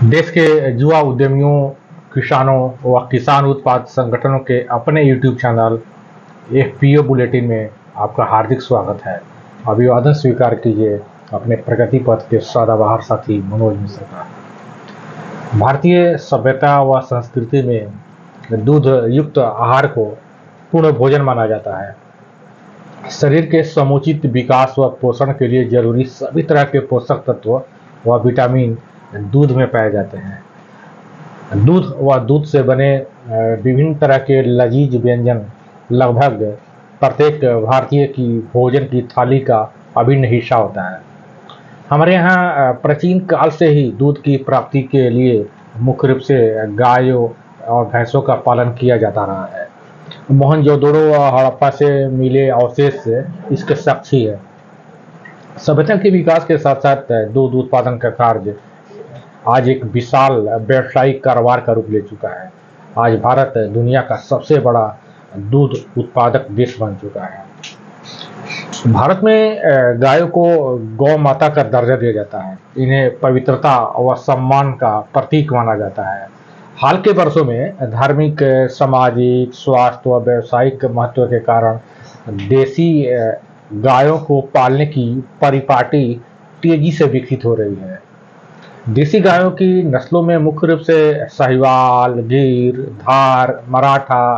देश के युवा उद्यमियों, किसानों व किसान उत्पाद संगठनों के अपने यूट्यूब चैनल एफपीओ बुलेटिन में आपका हार्दिक स्वागत है। अभिवादन स्वीकार कीजिए अपने प्रगति पथ के सदाबहार साथी मनोज मिश्र का। भारतीय सभ्यता व संस्कृति में दूध युक्त आहार को पूर्ण भोजन माना जाता है। शरीर के समुचित विकास व पोषण के लिए जरूरी सभी तरह के पोषक तत्व व विटामिन दूध में पाए जाते हैं। दूध व दूध से बने विभिन्न तरह के लजीज व्यंजन लगभग प्रत्येक भारतीय की भोजन की थाली का अभिन्न हिस्सा होता है। हमारे यहाँ प्राचीन काल से ही दूध की प्राप्ति के लिए मुख्य रूप से गायों और भैंसों का पालन किया जाता रहा है। मोहनजोदड़ो व हड़प्पा से मिले अवशेष इसके साक्षी है। सभ्यता के विकास के साथ साथ दूध उत्पादन का कार्य आज एक विशाल व्यावसायिक कारोबार का रूप ले चुका है। आज भारत दुनिया का सबसे बड़ा दूध उत्पादक देश बन चुका है। भारत में गायों को गौ माता का दर्जा दिया जाता है। इन्हें पवित्रता व सम्मान का प्रतीक माना जाता है। हाल के वर्षों में धार्मिक, सामाजिक, स्वास्थ्य व व्यावसायिक महत्व के कारण देसी गायों को पालने की परिपाटी तेजी से विकसित हो रही है। देसी गायों की नस्लों में मुख्य रूप से साहिवाल, गिर, धार, मराठा,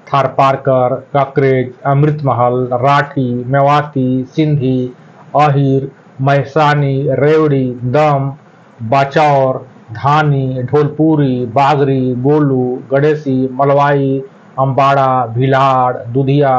थारपारकर, काकरेज, अमृतमहल, राठी, मेवाती, सिंधी, अहिर, महसानी, रेवड़ी, दम, बाचौर, धानी, ढोलपुरी, बागरी, गोलू, गणेशी, मलवाई, अम्बाड़ा, भिलाड़, दुधिया,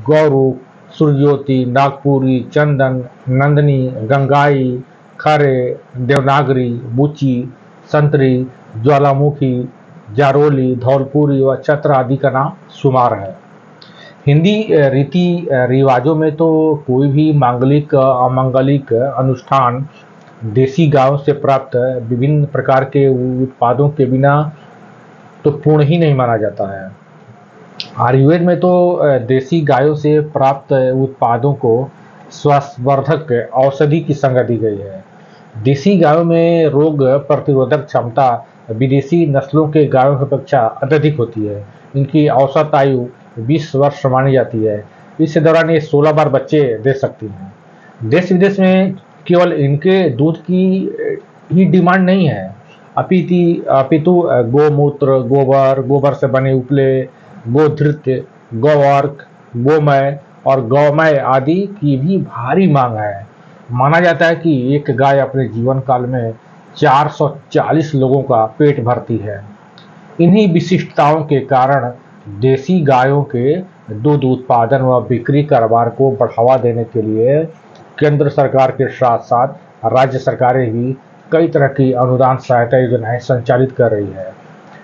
गौरू, सुरज्योति, नागपुरी, चंदन, नंदनी, गंगाई, खरे, देवनागरी, बुची, संतरी, ज्वालामुखी, जारोली, धौलपुरी व चत्र आदि का नाम शुमार है। हिंदी रीति रिवाजों में तो कोई भी मांगलिक अमांगलिक अनुष्ठान देसी गायों से प्राप्त विभिन्न प्रकार के उत्पादों के बिना तो पूर्ण ही नहीं माना जाता है। आयुर्वेद में तो देसी गायों से प्राप्त उत्पादों को स्वास्थ्यवर्धक औषधि की संज्ञा दी गई है। देसी गायों में रोग प्रतिरोधक क्षमता विदेशी नस्लों के गायों की अपेक्षा अत्यधिक होती है। इनकी औसत आयु 20 वर्ष मानी जाती है। इस दौरान ये 16 बार बच्चे दे सकती हैं। देश विदेश में केवल इनके दूध की ही डिमांड नहीं है, अपितु गोमूत्र, गोबर, गोबर से बने उपले, गोधृत्य, गोवर्क, गोमय और गौमय आदि की भी भारी मांग है। माना जाता है कि एक गाय अपने जीवन काल में 440 लोगों का पेट भरती है। इन्हीं विशिष्टताओं के कारण देसी गायों के दूध उत्पादन व बिक्री कारोबार को बढ़ावा देने के लिए केंद्र सरकार के साथ साथ राज्य सरकारें भी कई तरह की अनुदान सहायता योजनाएं संचालित कर रही है।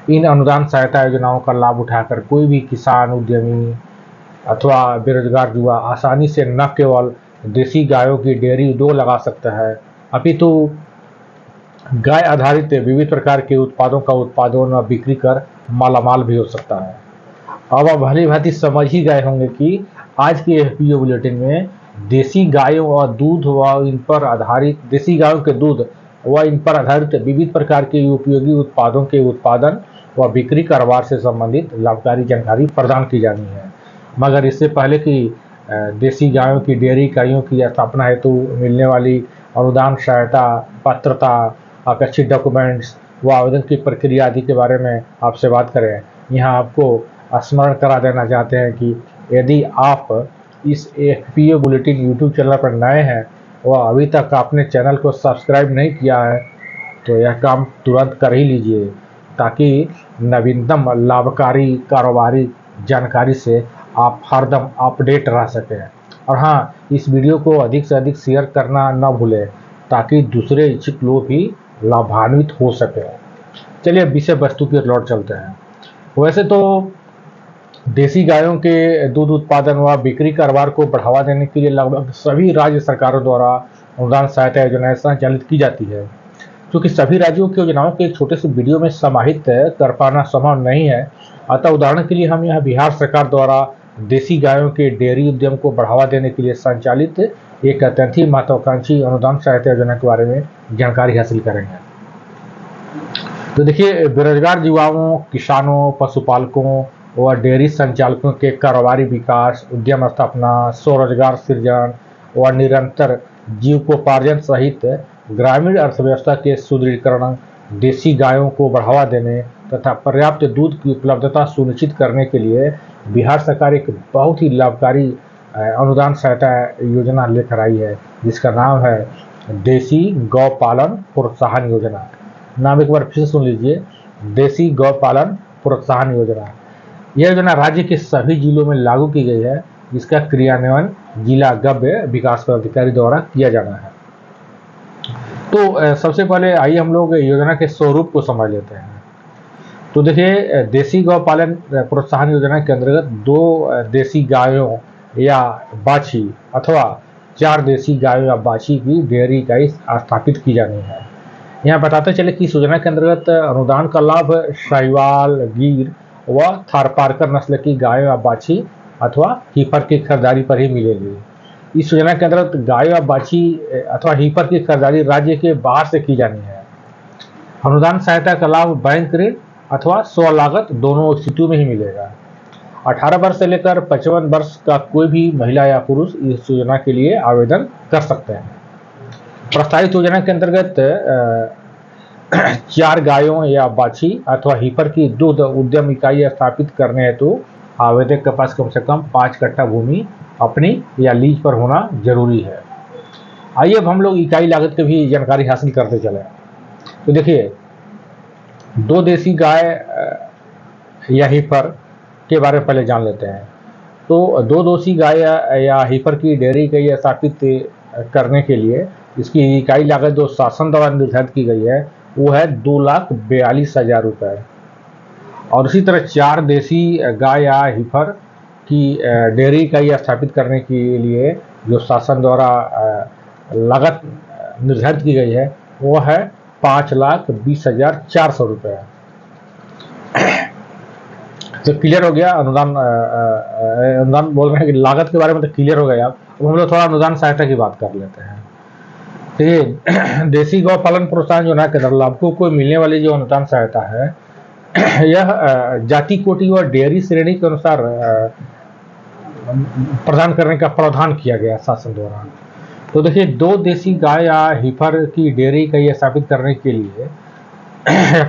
इन अनुदान सहायता योजनाओं का लाभ उठाकर कोई भी किसान, उद्यमी अथवा बेरोजगार युवा आसानी से न केवल देसी गायों की डेयरी उद्योग लगा सकता है, अपितु गाय आधारित विविध प्रकार के उत्पादों का उत्पादन व बिक्री कर मालामाल भी हो सकता है। अब आप भली भांति समझ ही गए होंगे कि आज के एफपीओ बुलेटिन में देसी गायों और दूध व इन पर आधारित देसी गायों के दूध व इन पर आधारित विविध प्रकार के उपयोगी उत्पादों के उत्पादन व बिक्री कारोबार से संबंधित लाभकारी जानकारी प्रदान की जानी है। मगर इससे पहले कि देसी गायों की डेयरी इकाइयों की स्थापना हेतु मिलने वाली अनुदान सहायता, पात्रता, अपेक्षित डॉक्यूमेंट्स व आवेदन की प्रक्रिया आदि के बारे में आपसे बात करें, यहाँ आपको स्मरण करा देना चाहते हैं कि यदि आप इस एफपीओ बुलेटिन यूट्यूब चैनल पर नए हैं व अभी तक आपने चैनल को सब्सक्राइब नहीं किया है तो यह काम तुरंत कर ही लीजिए, ताकि नवीनतम लाभकारी कारोबारी जानकारी से आप हरदम अपडेट रह सकें। और हाँ, इस वीडियो को अधिक से अधिक शेयर करना न भूलें, ताकि दूसरे इच्छुक लोग भी लाभान्वित हो सके। चलिए विषय वस्तु की ओर लौट चलते हैं। वैसे तो देसी गायों के दूध उत्पादन व बिक्री कारोबार को बढ़ावा देने के लिए लगभग सभी राज्य सरकारों द्वारा अनुदान सहायता योजनाएं संचालित की जाती है। क्योंकि सभी राज्यों की योजनाओं के एक छोटे से वीडियो में समाहित कर पाना संभव नहीं है, अतः उदाहरण के लिए हम यहाँ बिहार सरकार द्वारा देसी गायों के डेयरी उद्यम को बढ़ावा देने के लिए संचालित एक अत्यंत ही महत्वाकांक्षी अनुदान सहायता योजना के बारे में जानकारी हासिल करेंगे। तो देखिए, बेरोजगार युवाओं, किसानों, पशुपालकों और डेयरी संचालकों के कारोबारी विकास, उद्यम स्थापना, स्वरोजगार सृजन और निरंतर जीविकोपार्जन सहित ग्रामीण अर्थव्यवस्था के सुदृढ़ीकरण, देसी गायों को बढ़ावा देने तथा पर्याप्त दूध की उपलब्धता सुनिश्चित करने के लिए बिहार सरकार एक बहुत ही लाभकारी अनुदान सहायता योजना लेकर आई है, जिसका नाम है देसी गौ पालन प्रोत्साहन योजना। नाम एक बार फिर से सुन लीजिए, देसी गौ पालन प्रोत्साहन योजना। यह योजना राज्य के सभी जिलों में लागू की गई है, जिसका क्रियान्वयन जिला गव्य विकास पदाधिकारी द्वारा किया जाना है। तो सबसे पहले आइए हम लोग योजना के स्वरूप को समझ लेते हैं। तो देखिए, देसी गौ पालन प्रोत्साहन योजना के अंतर्गत 2 देसी गायों या बाछी अथवा 4 देसी गायों या बाछी की डेयरी इकाई स्थापित की जानी है। यहाँ बताते चले कि इस योजना के अंतर्गत अनुदान का लाभ शाहीवाल, गिर व थारपारकर नस्ल की गायों या बाछी अथवा हीफर की खरीदारी पर ही मिलेगी। इस योजना के अंतर्गत गायों या बाछी अथवा हीफर की खरीदारी राज्य के बाहर से की जानी है। अनुदान सहायता का लाभ बैंक ऋण अथवा स्व लागत दोनों स्थितियों में ही मिलेगा। 18 वर्ष से लेकर 55 वर्ष का कोई भी महिला या पुरुष इस योजना के लिए आवेदन कर सकते हैं। प्रस्तावित योजना के अंतर्गत 4 गायों या बाछी अथवा हीफर की दूध उद्यम इकाई स्थापित करने हेतु आवेदक के पास कम से कम 5 कट्ठा भूमि अपनी या लीज पर होना जरूरी है। आइए अब हम लोग इकाई लागत की भी जानकारी हासिल करते चले। तो देखिए, 2 देसी गाय या हीफर के बारे में पहले जान लेते हैं। तो 2 देसी गाय या हीफर की डेयरी इकाई स्थापित करने के लिए इसकी इकाई लागत जो शासन द्वारा निर्धारित की गई है वो है 2,42,000 रुपये। और इसी तरह 4 देसी गाय या हीफर की डेयरी इकाई स्थापित करने के लिए जो शासन द्वारा लागत निर्धारित की गई है वो है 5,20,400 रुपये। तो क्लियर हो गया अनुदान बोल रहे हैं कि लागत के बारे में तो क्लियर हो गया। अब हम लोग थोड़ा अनुदान सहायता की बात कर लेते हैं। ठीक, देसी गौ पालन प्रोत्साहन योजना के अंदर लाभुकों को मिलने वाली जो अनुदान सहायता है यह जाति कोटि और डेयरी श्रेणी के अनुसार प्रदान करने का प्रावधान किया गया शासन द्वारा। तो देखिए, 2 देसी गाय या हीफर की डेयरी इकाई स्थापित करने के लिए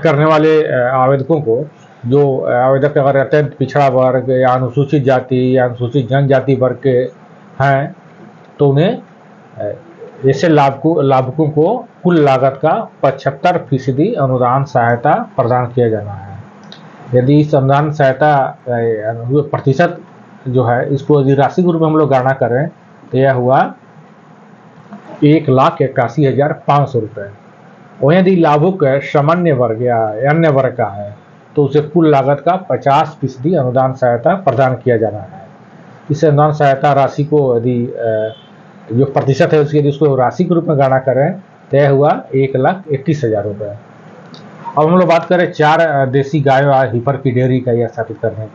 करने वाले आवेदकों को, जो आवेदक अगर अत्यंत पिछड़ा वर्ग या अनुसूचित जाति या अनुसूचित जनजाति वर्ग के हैं, तो उन्हें ऐसे लाभुकों को कुल लागत का 75% अनुदान सहायता प्रदान किया जाना है। यदि इस अनुदान सहायता प्रतिशत जो है इसको यदि राशि के रूप में हम लोग गणना करें तो यह हुआ 1,81,500 रुपये। और यदि लाभुक सामान्य वर्ग या अन्य वर्ग का है तो उसे कुल लागत का 50% अनुदान सहायता प्रदान किया जाना है। इस अनुदान सहायता राशि को यदि जो प्रतिशत है उसकी यदि उसको राशि के रूप में गणना करें तो यह हुआ 1,21,000 रुपये। अब हम लोग बात करें 4 देसी गायों या हीफर की डेयरी इकाई स्थापित करने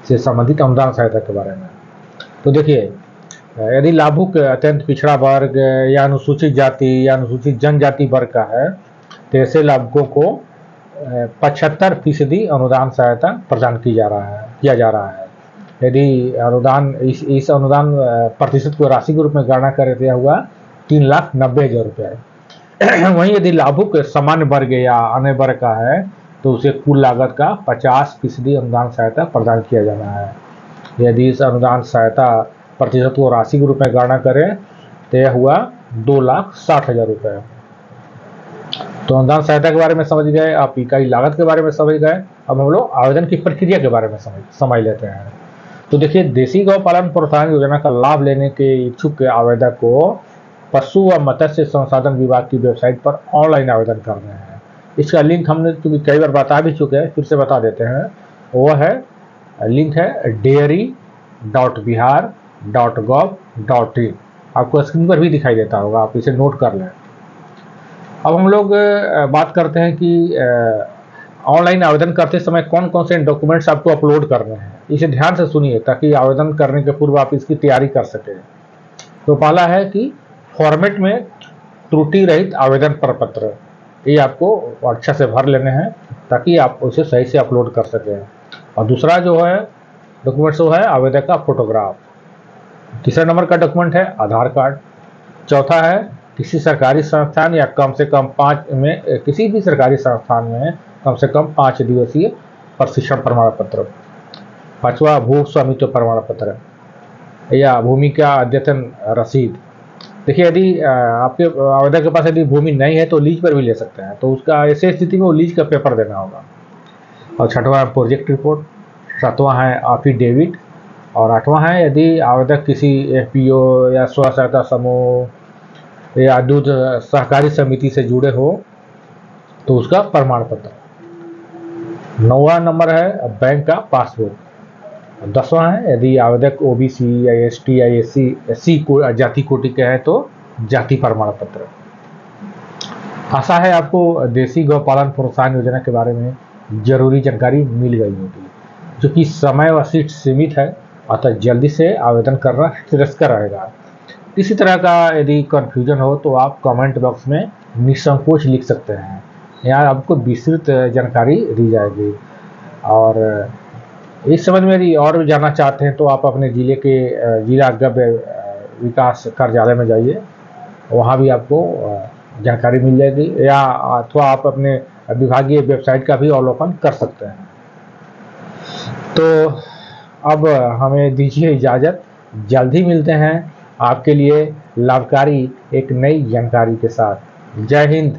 से संबंधित अनुदान सहायता के बारे में। तो देखिए, यदि लाभुक अत्यंत पिछड़ा वर्ग या अनुसूचित जाति या अनुसूचित जनजाति वर्ग का है तो ऐसे लाभुकों को 75% अनुदान सहायता प्रदान किया जा रहा है। यदि अनुदान इस अनुदान प्रतिशत को राशि के रूप में गणना करें तो यह हुआ 3,90,000 रुपये। वहीं यदि लाभुक सामान्य वर्ग या अन्य वर्ग का है तो उसे कुल लागत का 50% अनुदान सहायता प्रदान किया जाना है। यदि इस अनुदान सहायता प्रतिशत को राशि के रूप में गणना करें तो यह हुआ 2,60,000 रुपये। तो अनुदान सहायता के बारे में समझ गए, आप इकाई लागत के बारे में समझ गए। अब हम लोग आवेदन की प्रक्रिया के बारे में समझ लेते हैं। तो देखिए, देसी गौ पालन प्रोत्साहन योजना का लाभ लेने के इच्छुक आवेदक को पशु व मत्स्य संसाधन विभाग की वेबसाइट पर ऑनलाइन आवेदन करना है। इसका लिंक हमने कई बार बता भी चुके हैं, फिर से बता देते हैं। वह है लिंक है dairy.bihar.gov.in। आपको स्क्रीन पर भी दिखाई देता होगा, आप इसे नोट कर लें। अब हम लोग बात करते हैं कि ऑनलाइन आवेदन करते समय कौन कौन से डॉक्यूमेंट्स आपको अपलोड करने हैं। इसे ध्यान से सुनिए ताकि आवेदन करने के पूर्व आप इसकी तैयारी कर सकें। तो पहला है कि फॉर्मेट में त्रुटि रहित आवेदन प्रपत्र, ये आपको अच्छा से भर लेने हैं। ताकि आप उसे सही से अपलोड कर सकें। और दूसरा जो है डॉक्यूमेंट्स वो है आवेदक का फोटोग्राफ। तीसरा नंबर का डॉक्यूमेंट है आधार कार्ड। चौथा है किसी सरकारी संस्थान या कम से कम 5 में किसी भी सरकारी संस्थान में कम से कम 5 दिवसीय प्रशिक्षण प्रमाण पत्र। पांचवा भू स्वामित्व प्रमाण पत्र या भूमि का अद्यतन रसीद। देखिए यदि आपके आवेदक के पास यदि भूमि नहीं है तो लीज पर भी ले सकते हैं, तो उसका ऐसे स्थिति में वो लीज का पेपर देना होगा। और छठवां है प्रोजेक्ट रिपोर्ट। सातवां है एफिडेविट। और आठवां है यदि आवेदक किसी एफपीओ या स्व सहायता समूह या दूध सहकारी समिति से जुड़े हो तो उसका प्रमाण पत्र। नौवां नंबर है बैंक का पासबुक। 10वां है यदि आवेदक ओबीसी या एसटी या एससी जाति कोटि के हैं तो जाति प्रमाण पत्र। आशा है आपको देसी गौपालन प्रोत्साहन योजना के बारे में जरूरी जानकारी मिल गई होगी, जो कि समय व सीट सीमित है, अतः जल्दी से आवेदन करना श्रेयस्कर रहेगा। किसी तरह का यदि कन्फ्यूजन हो तो आप कमेंट बॉक्स में निसंकोच लिख सकते हैं, यहाँ आपको विस्तृत जानकारी दी जाएगी। और इस संबंध में यदि और भी जानना चाहते हैं तो आप अपने जिले के जिला गव्य विकास कार्यालय में जाइए, वहाँ भी आपको जानकारी मिल जाएगी, या अथवा आप अपने विभागीय वेबसाइट का भी अवलोकन कर सकते हैं। तो अब हमें दीजिए इजाज़त, जल्द ही मिलते हैं आपके लिए लाभकारी एक नई जानकारी के साथ। जय हिंद।